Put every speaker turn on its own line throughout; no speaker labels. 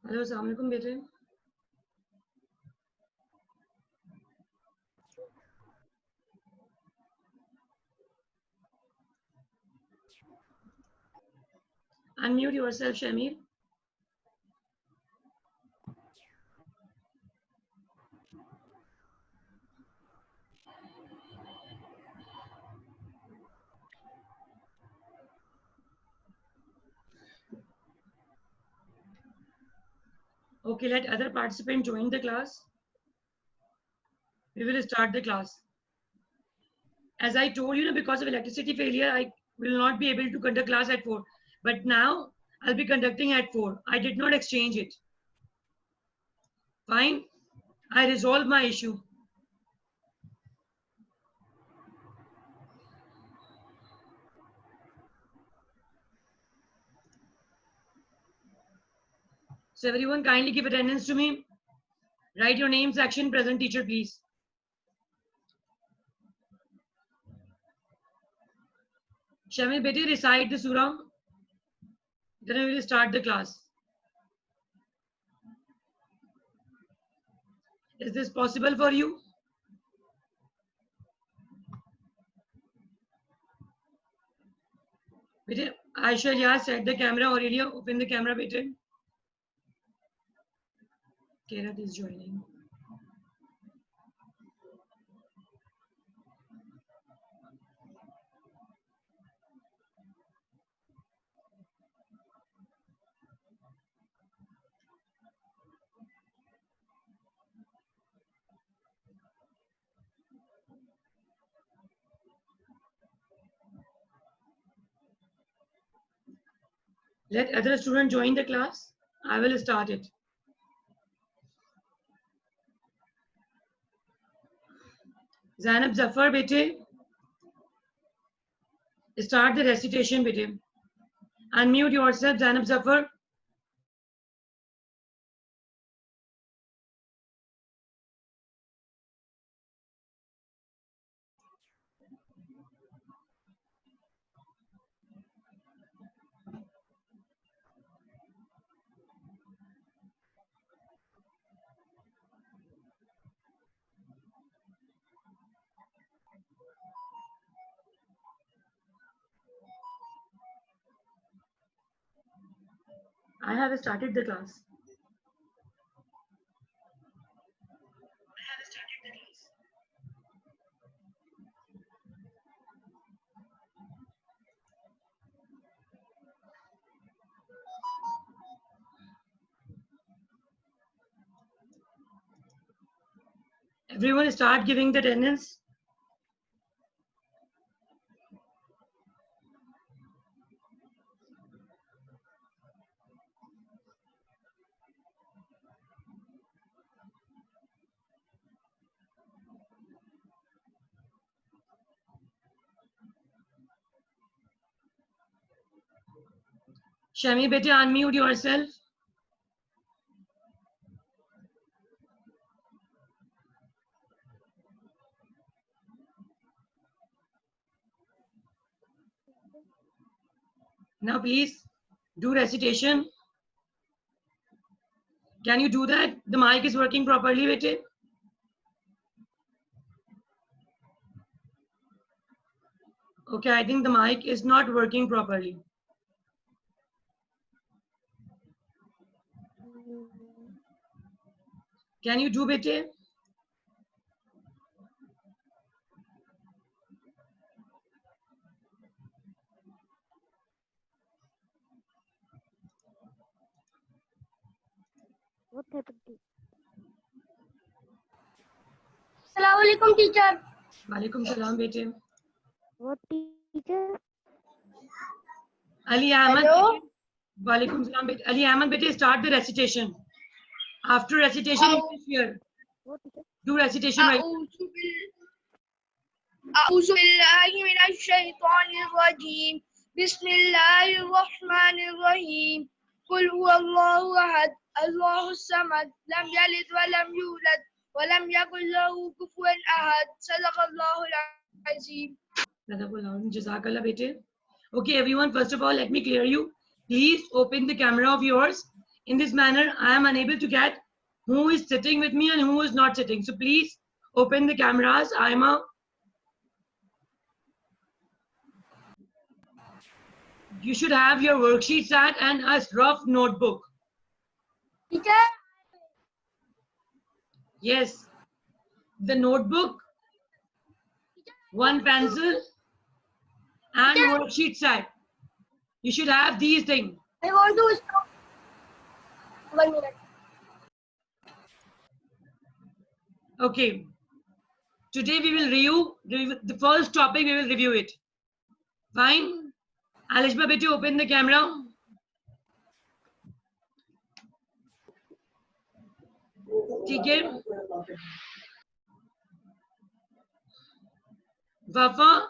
Hello अस्सलाम वालेकुम बेटे। Unmute yourself, Shamir. Okay, let other participants join the class. We will start the class. As I told you, because of electricity failure, I will not be able to conduct class at 4. But now I'll be conducting at 4. I did not exchange it. Fine. I resolved my issue. So everyone kindly give attendance to me. Write your name, section, present teacher, please. Shamil beti, recite the surah. Then we will start the class. Is this possible for you? Beti, Aisha, yeah, set the camera. Aurelia, open the camera, beti. Kirat is joining. Let other students join the class. I will start it. Zainab Zafar, bete. Start the recitation, bete. Unmute yourself, Zainab Zafar. I have started the class. Everyone start giving the attendance. Shami, bete, unmute yourself. Now please do recitation. Can you do that? The mic is working properly, bete. Okay, I think the mic is not working properly. Can you do, bete?
What happened? Assalamualaikum, teacher.
Walaikum salam, bete.
What teacher?
Ali Ahmed.
Hello.
Walaikum salam, bete. Ali Ahmed, bete, start the recitation. After recitation, you will share.
What teacher?
Do recitation right.
أعوذ بالله من الشيطان الرجيم بسم الله الرحمن الرحيم قل هو الله أحد الله الصمد لم يلد ولم يولد ولم يكن له كفوا أحد صدق الله العظيم.
Jazakallah, bete. Okay, everyone, first of all, let me clear you. Please open the camera of yours In this manner, I am unable to get who is sitting with me and who is not sitting. So please open the cameras. You should have your worksheet set and a rough notebook.
Teacher,
Yes, the notebook, one pencil, and worksheet set. You should have these things.
I want to stop. 1 minute.
Okay. Today we will review the first topic. We will review it. Fine. Alishba, beti, open the camera. Okay. Wafa,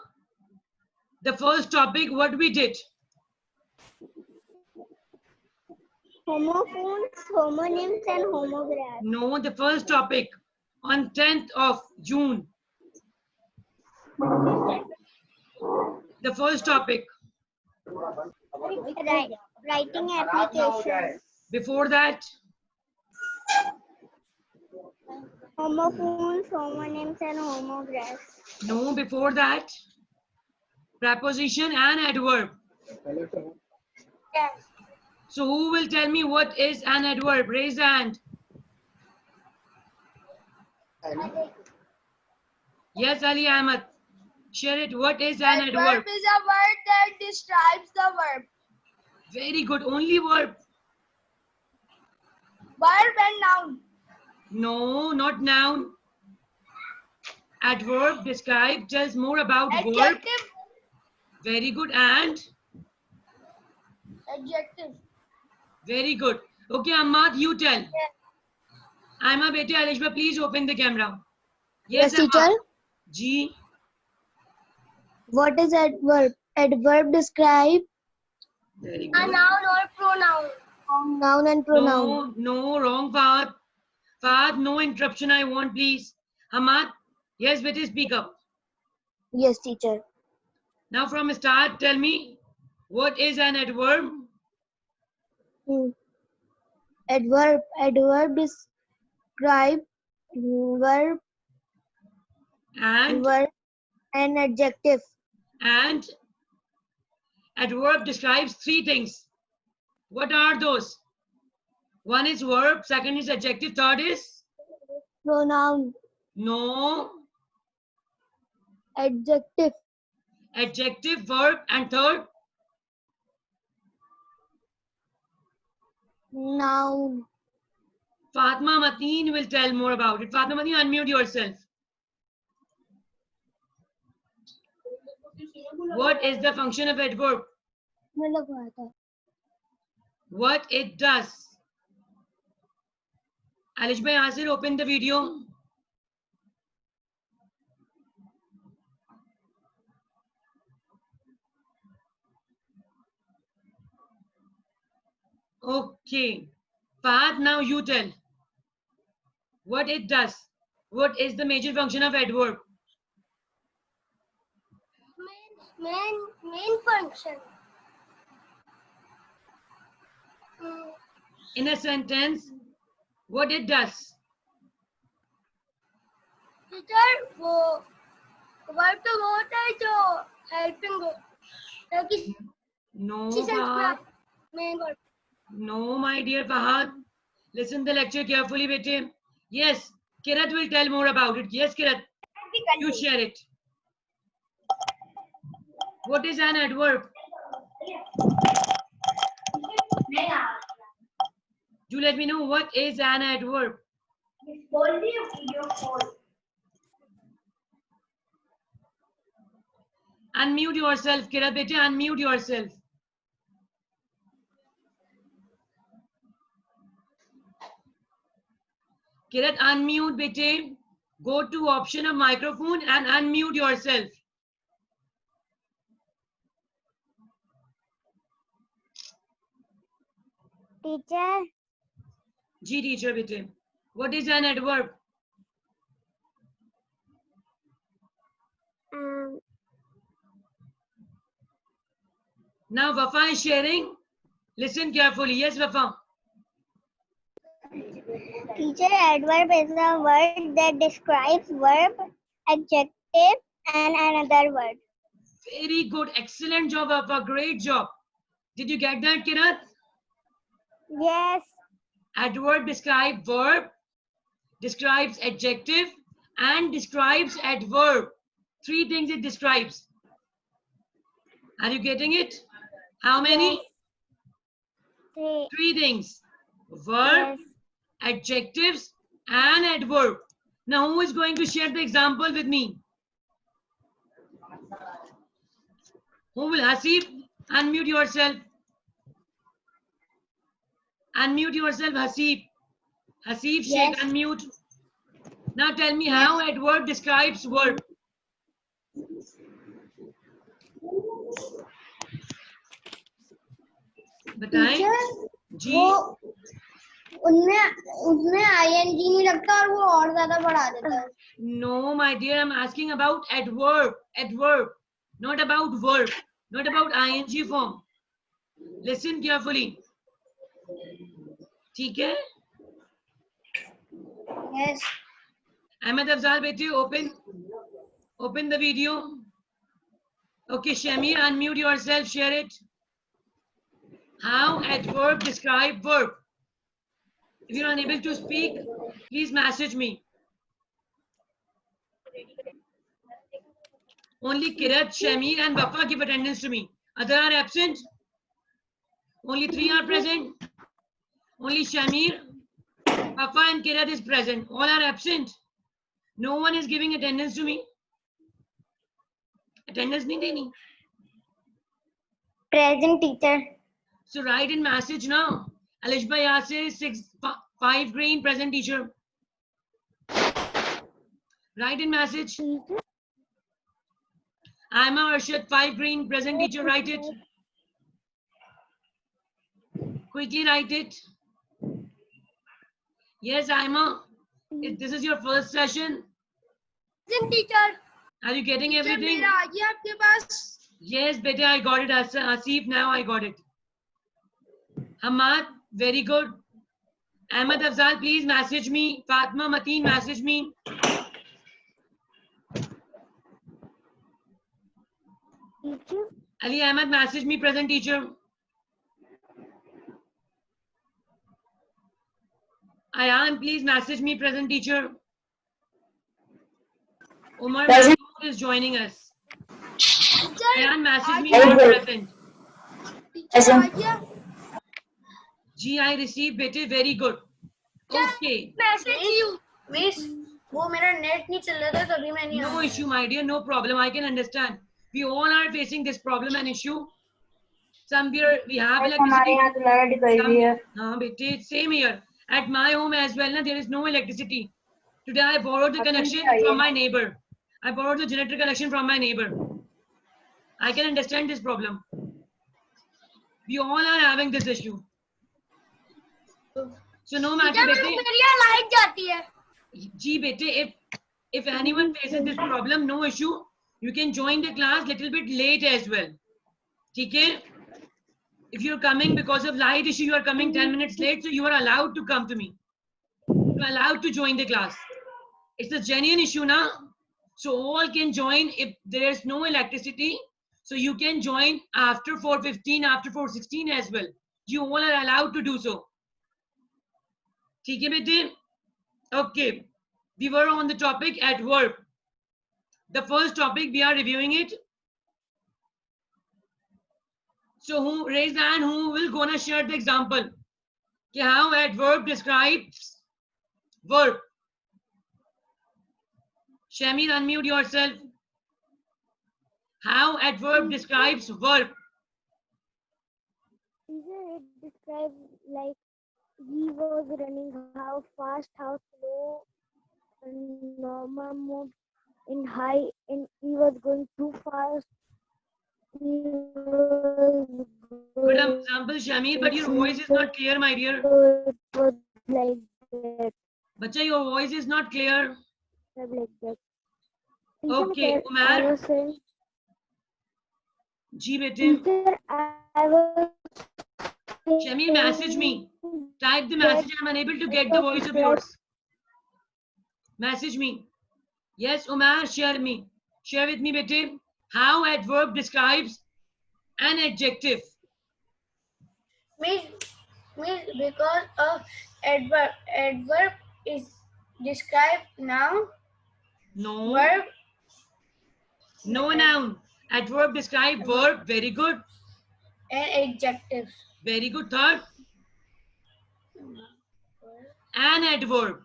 the first topic, what we did?
Homophones, homonyms, and homographs.
No, the first topic on 10th of June. The first topic.
Writing applications.
Before that,
Homophones, homonyms, and homographs.
no, before that, preposition and adverb.
Yes.
So who will tell me what is an adverb? Raise the hand. Yes, Ali Ahmed. Share it. What is an adverb?
Adverb is a word that describes the verb.
Very good. Only verb.
Verb and noun.
No, not noun. Adverb describe, tells more about verb.
Adjective.
Very good. And
Adjective.
very good. Okay, Ahmad, you tell. Aima beti, Alishba, please open the camera.
Yes,
Ahmad.
teacher.
G.
What is adverb? Adverb describe
Very
a
good.
noun or pronoun. Noun and pronoun.
No, wrong, Fahad. Fahad, no interruption. I want, please. Ahmad, yes, beti, speak up.
Yes, teacher.
Now from start, tell me, what is an adverb?
Adverb. Adverb describe verb,
And
and adjective.
Adverb describes three things. What are those? One is verb, second is adjective, third is?
Pronoun.
No.
Adjective.
Adjective, verb, and third?
Noun.
Fatma Mateen will tell more about it. Fatma Mateen, unmute yourself. What is the function of adverb? What it does. Alish bhai, Asir, open the video. Okay. Fahad, now you tell. What it does. What is the major function of adverb?
Main function.
In a sentence, what it does.
Teacher, वो verb तो वो होता है जो helping हो. किसी
No,
sense
Fahad.
में main verb.
No, my dear Fahad. Listen the lecture carefully, bete. Yes, Kirat will tell more about it. Yes, Kirat, you share it. What is an adverb? Do let me know what is an adverb. Unmute yourself, Kirat bete, unmute yourself. Kirat, unmute bete. Go to option of microphone and unmute yourself.
Teacher,
Ji teacher bete. What is an adverb? Now Wafa is sharing. Listen carefully. Yes, Wafa.
Teacher, adverb is a word that describes verb, adjective, and another word.
Very good. Excellent job, Papa. Great job. Did you get that, Kirat?
Yes.
Adverb describes verb, describes adjective, and describes adverb. 3 things it describes. Are you getting it? How many?
Yes.
3 things. Verb,
Yes.
adjectives, and adverb. Now, who is going to share the example with me? Who will? Hasib, unmute yourself. Unmute yourself, Hasib. Hasib, Sheikh,
Yes.
unmute. Now tell me how adverb describes verb. बताएं जी.
उसमें ing नहीं लगता और वो और ज्यादा बढ़ा देता है.
No, my dear, I'm asking about adverb. Adverb, not about verb, not about ing form. Listen carefully. ठीक है?
Yes.
Ahmed Afzal, beti, open the video. Okay, Shamir, unmute yourself, share it. How adverb describe verb. If you're unable to speak, please message me. Only Kirat, Shamir, and Wafa give attendance to me. Other are absent. Only 3 are present. Only Shamir, Wafa, and Kirat is present. All are absent. No one is giving attendance to me. Attendance nahi deni.
Present, teacher.
So write in message now. Alishba Yasir, 5 green, present teacher. Write in message. Aima Arshad, 5 green, present teacher, write it. Quickly write it. Yes, Aima. This is your first session.
Present, teacher.
Are you getting everything?
मेरा आ गया आपके पास.
Yes, beta, I got it. Asif, now I got it. Hamad, very good. Ahmed Afzal, please message me. Fatma Mateen, message me.
Teacher.
Ali Ahmed, message me, present teacher. Ayan, please message me, present teacher. Umar Mahmood is joining us. Ayan, message me, you are present.
Teacher आ गया.
G, I received, beta, very good. Okay.
Message you. Miss, वो मेरा net नहीं चल रहा था तभी मैं नहीं.
No issue, my dear, no problem. I can understand. We all are facing this problem and issue. Somewhere we have electricity. Same here. At my home as well, there is no electricity. Today I borrowed the connection from my neighbor. I borrowed the generator connection from my neighbor. I can understand this problem. We all are having this issue. So no matter,
light जाती है.
Ji bete, if anyone faces this problem, no issue. You can join the class little bit late as well. Okay? If you're coming because of light issue, you are coming 10 minutes late, so you are allowed to come to me. You are allowed to join the class. It's a genuine issue now. So all can join if there is no electricity. So you can join after 4:15, after 4:16 as well. You all are allowed to do so. Okay, bete? Okay. We were on the topic adverb. The first topic, we are reviewing it. So who raise the hand, who will gonna share the example? Okay, how adverb describes verb. Shamir, unmute yourself. How adverb describes verb.
It describes like he was running, how fast, how slow, and normal mode, in high, and he was going too fast. He was
Good example, Shamir, but your voice is not clear, my dear.
it was like that.
Bacha, your voice is not clear.
Like that.
Okay,
I
Umar.
was saying,
Ji bete.
teacher, I was
Shamir, message me. Type the message. I'm unable to get the voice of yours. Message me. Yes, Umar, share me. Share with me, bete. How adverb describes an adjective.
Means because of adverb is described noun.
No.
Verb.
No noun. Adverb describe verb. Very good.
And adjective.
Very good. Third. An adverb.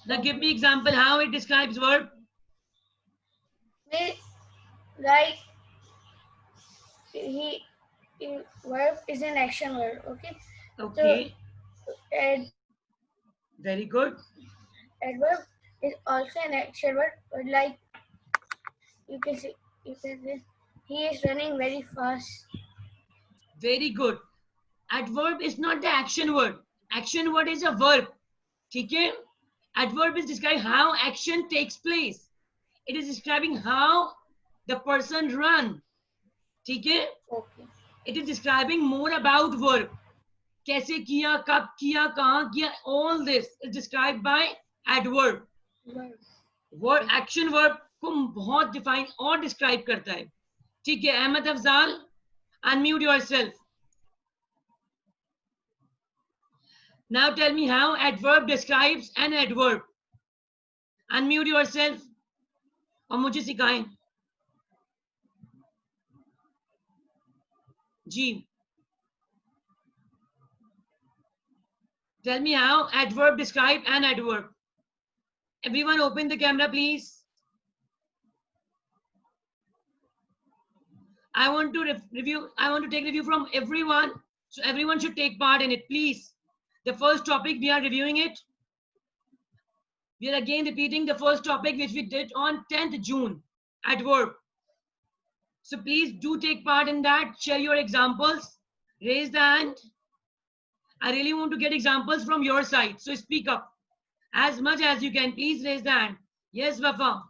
Now give me example how it describes verb.
Like verb is an action word. Okay.
Okay.
So,
very good.
Adverb is also an action word. But like you can say he is running very fast.
Very good. Adverb is not the action word. Action word is a verb. Okay? Adverb is describing how action takes place. It is describing how the person run. Okay?
Okay.
It is describing more about verb. Kaise kiya, kab kiya, kahan kiya. All this is described by adverb. Word action verb को बहुत define और describe करता है. ठीक है? Ahmed Afzal, unmute yourself. Now tell me how adverb describes an adverb. Unmute yourself. और मुझे सिखाएं. जी. Tell me how adverb describe an adverb. Everyone open the camera, please. I want to take review from everyone. So everyone should take part in it, please. The first topic, we are reviewing it. We are again repeating the first topic which we did on 10th June, adverb. So please do take part in that. Share your examples. Raise the hand. I really want to get examples from your side. So speak up as much as you can. Please raise the hand. Yes, Wafa.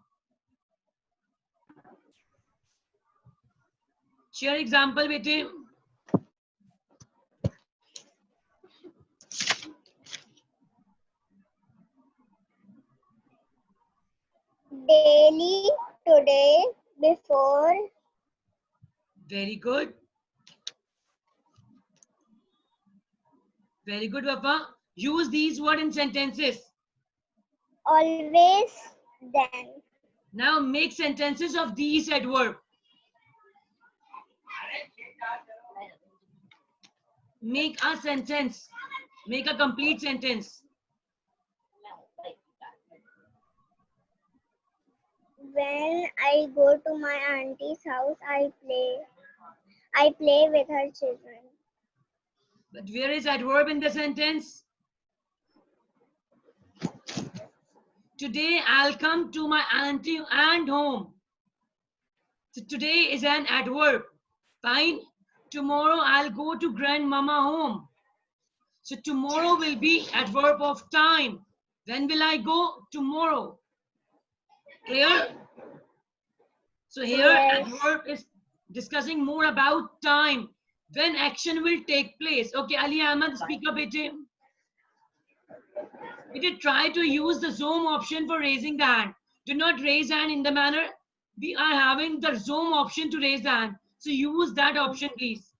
Share example, bete.
Daily, today, before.
Very good. Very good, Wafa. Use these words in sentences.
Always, then.
Now make sentences of these adverb. Make a sentence. Make a complete sentence.
When I go to my auntie's house, I play with her children.
But where is adverb in the sentence? Today I'll come to my auntie and home. So today is an adverb. Fine. Tomorrow I'll go to grandmama home. So tomorrow will be adverb of time. When will I go? Tomorrow. Clear? So here
Yes.
adverb is discussing more about time. When action will take place. Okay, Ali Ahmed, speak up, bete. Bete, try to use the Zoom option for raising the hand. Do not raise hand in the manner. We are having the Zoom option to raise the hand. So use that option, please.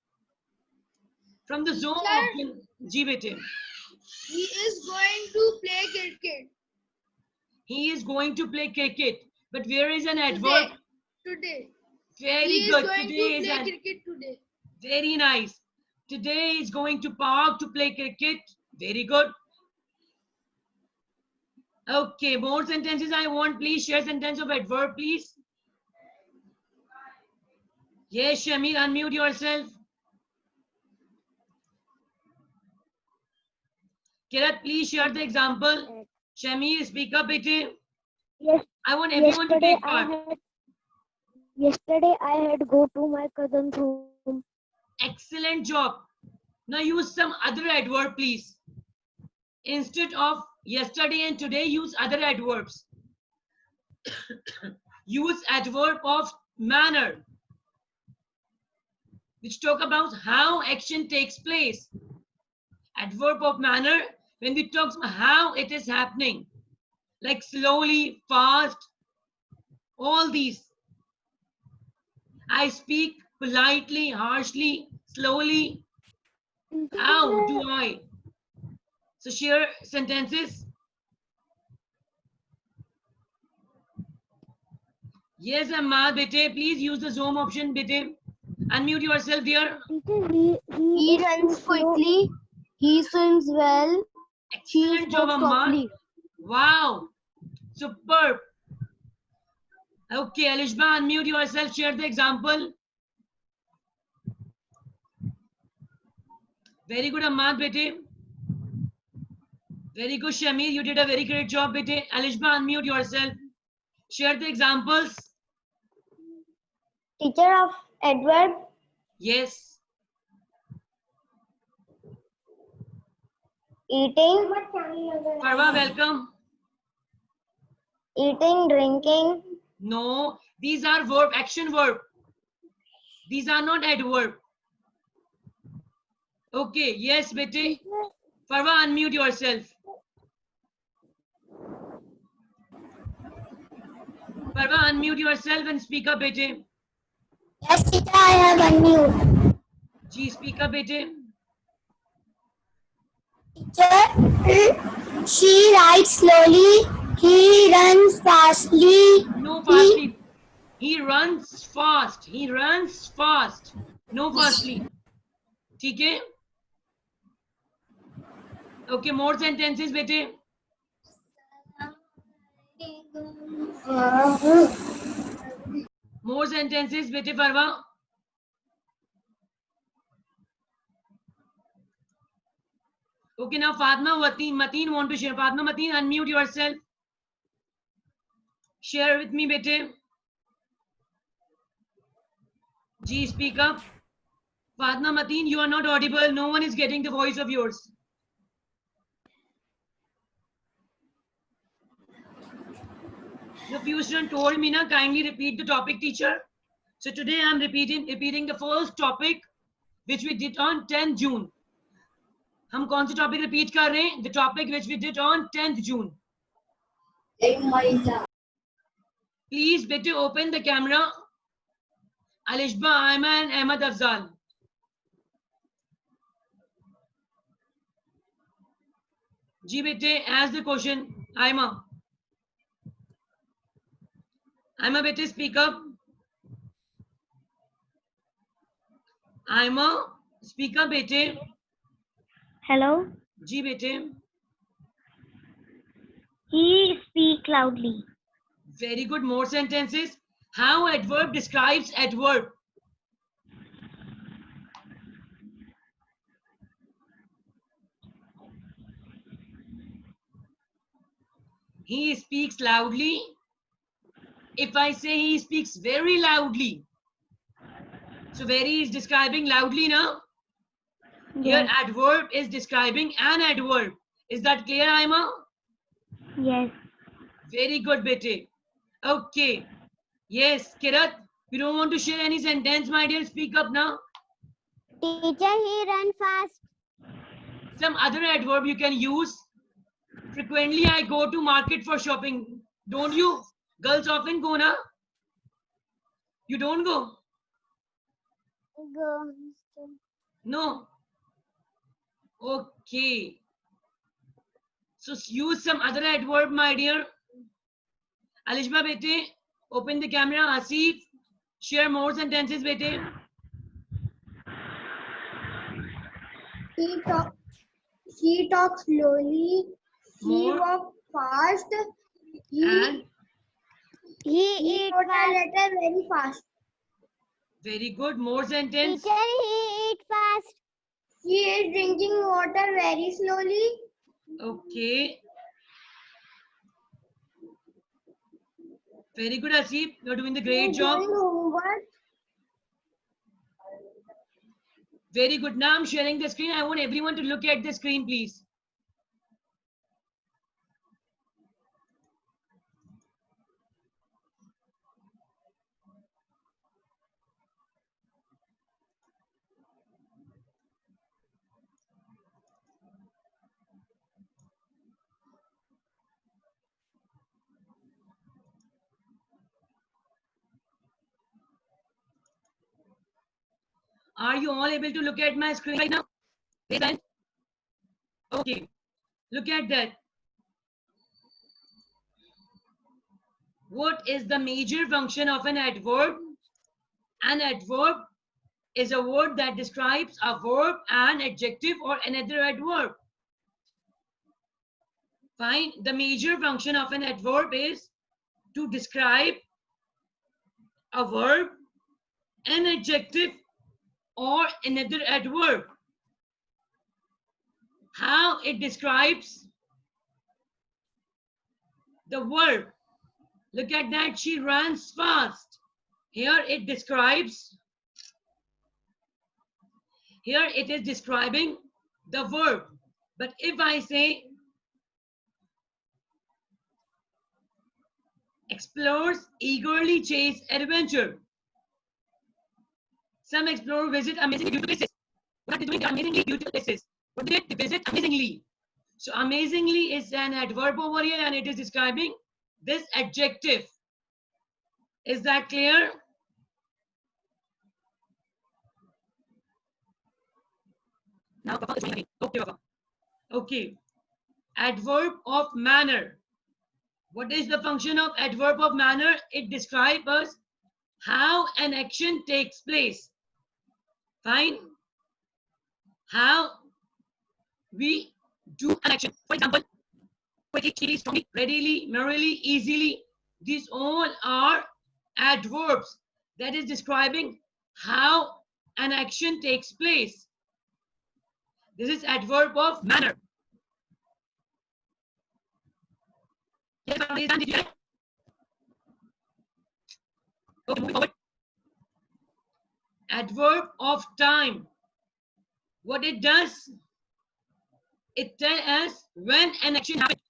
From the Zoom option, ji bete.
He is going to play cricket.
He is going to play cricket. But where is an adverb?
Today.
Very
He
good.
is going
Today
to
is
play
an
cricket today.
very nice. Today is going to park to play cricket. Very good. Okay, more sentences I want. Please share sentence of adverb, please. Yes, Shamir, unmute yourself. Kirat, please share the example. Shamir, speak up, bete.
Yes.
I want everyone to take part.
Yesterday I had go to my cousin's home.
Excellent job. Now use some other adverb, please. Instead of yesterday and today, use other adverbs. Use adverb of manner. which talk about how action takes place. Adverb of manner, when we talk how it is happening, like slowly, fast, all these. I speak politely, harshly, slowly. How do I? So share sentences. Yes, Ahmad, bete, please use the Zoom option, bete. Unmute yourself, dear.
Teacher,
He
is
runs
too slow.
quickly. He swims well. She
Excellent job,
spoke
Ahmad.
softly.
Wow, superb. Okay, Alishba, unmute yourself, share the example. Very good, Ahmad, bete. Very good, Shamir. You did a very great job, bete. Alishba, unmute yourself. Share the examples.
Teacher of adverb.
Yes.
Eating.
Parva, welcome.
Eating, drinking.
No, these are verb, action verb. These are not adverb. Okay, yes, bete. Parva, unmute yourself. Parva, unmute yourself and speak up, bete.
Yes, teacher, I have unmute.
Ji, speak up, bete.
Teacher, she rides slowly. He runs fastly.
No, fastly. He runs fast. He runs fast. No, fastly. Okay? Okay, more sentences, bete. More sentences, bete, Parva. Okay, now Fatma, Mateen want to share. Fatma, Mateen, unmute yourself. Share with me, bete. Ji, speak up. Fatma, Mateen, you are not audible. No one is getting the voice of yours. The few students told me, na, kindly repeat the topic, teacher. So today I'm repeating the first topic which we did on 10th June. हम कौन सी topic repeat कर रहे हैं? The topic which we did on 10th June. Please, bete, open the camera. Alishba, Ayman, and Ahmad Afzal. Ji, bete, ask the question. Ayma. Ayma, bete, speak up. Ayma, speak up, bete.
Hello.
Ji, bete.
He speak loudly.
Very good. More sentences. How adverb describes adverb. He speaks loudly. If I say he speaks very loudly, so very is describing loudly now. Here
Yes.
adverb is describing an adverb. Is that clear, Aima?
Yes.
Very good, bete. Okay. Yes, Kirat, you don't want to share any sentence, my dear. Speak up now.
Teacher, he run fast.
Some other adverb you can use. Frequently, I go to market for shopping. Don't you? Girls often go, na? You don't go?
Go.
No. Okay. So use some other adverb, my dear. Alishba, bete, open the camera. Asif, share more sentences, bete.
She talks slowly. She
More.
walks fast.
And
He
He
eat
wrote a
fast.
letter very fast.
very good. More sentence.
Teacher, he eat fast.
She is drinking water very slowly.
Okay. Very good, Asif. You're doing the
She
great
is
job.
doing homework.
Very good. Now I'm sharing the screen. I want everyone to look at the screen, please. Are you all able to look at my screen right now? Raise hand. Okay. Look at that. What is the major function of an adverb? An adverb is a word that describes a verb, an adjective, or another adverb. Fine. The major function of an adverb is to describe a verb, an adjective, or another adverb. How it describes the verb. Look at that. She runs fast. Here it describes. Here it is describing the verb. But if I say explorers eagerly chase adventure. Some explorers visit amazingly beautiful places. What are they doing? Amazingly beautiful places. What do they visit? Amazingly. So amazingly is an adverb over here and it is describing this adjective. Is that clear? Now Papa is again. Okay, Papa. Okay. Adverb of manner. What is the function of adverb of manner? It describes us how an action takes place. Fine. How we do an action. For example, quickly, cheaply, strongly, readily, merrily, easily. These all are adverbs that is describing how an action takes place. This is adverb of manner. Yes, did you get it? Okay, moving forward. Adverb of time. What it does, it tells us when an action happens.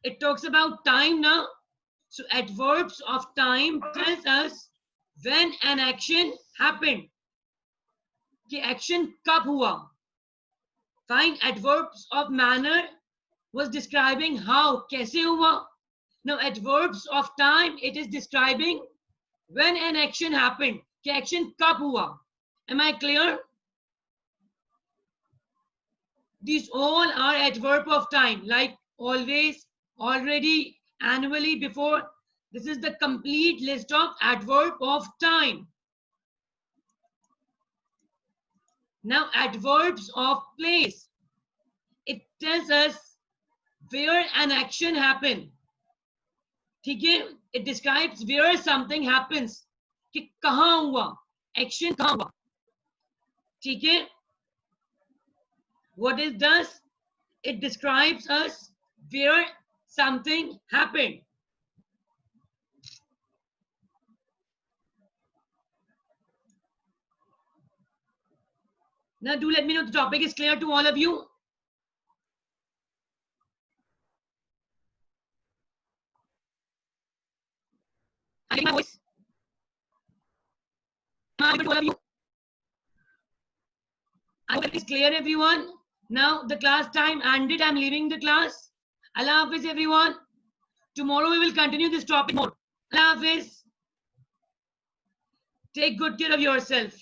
It talks about time now. So adverbs of time tells us when an action happened. कि action कब हुआ. Fine. Adverbs of manner was describing how, कैसे हुआ. Now adverbs of time, it is describing when an action happened. कि action कब हुआ. Am I clear? These all are adverb of time, like always, already, annually, before. This is the complete list of adverb of time. Now adverbs of place. It tells us where an action happened. ठीक है? It describes where something happens. कि कहाँ हुआ? Action कहाँ हुआ? ठीक है? What it does, it describes us where something happened. Now do let me know the topic is clear to all of you. I think my voice. Am I audible to all of you? I hope it is clear, everyone. Now the class time ended. I'm leaving the class. Allah Hafiz, everyone. Tomorrow we will continue this topic more. Allah Hafiz. Take good care of yourself.